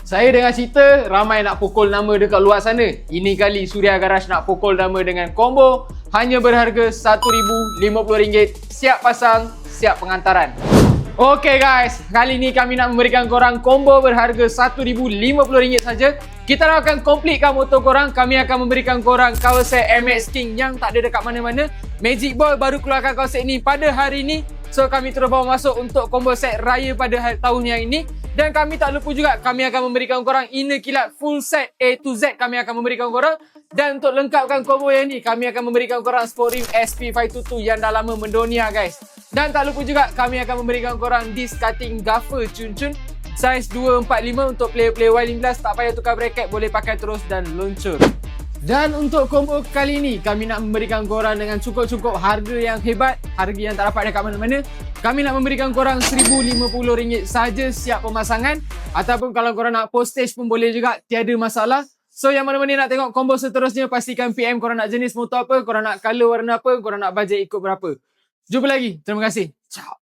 Saya dengar cerita ramai nak pukul nama dekat luar sana. Ini kali Suria Garage nak pukul nama dengan combo hanya berharga RM1,050. Siap pasang, siap pengantaran. Okay guys, kali ni kami nak memberikan korang combo berharga RM1,050 saja. Kita akan completekan motor korang. Kami akan memberikan korang cover set MX King yang tak ada dekat mana-mana. Magic Ball baru keluarkan cover set ni pada hari ni. So kami terus bawa masuk untuk combo set raya pada tahun yang ini. Dan kami tak lupa juga, kami akan memberikan korang inner kilat full set A to Z kami akan memberikan korang. Dan untuk lengkapkan combo yang ni, kami akan memberikan korang sport rim SP522 yang dah lama mendunia guys. Dan tak lupa juga, kami akan memberikan korang disc cutting gaffer cun-cun saiz 245 untuk player-player Y15. Tak payah tukar bracket, boleh pakai terus dan luncur. Dan untuk combo kali ni, kami nak memberikan korang dengan cukup-cukup harga yang hebat, harga yang tak dapat dekat mana-mana. Kami nak memberikan korang RM1,050 saja siap pemasangan. Ataupun kalau korang nak postage pun boleh juga, tiada masalah. So yang mana-mana nak tengok combo seterusnya, pastikan PM korang nak jenis motor apa, korang nak color warna apa, korang nak bajet ikut berapa. Jumpa lagi. Terima kasih. Ciao.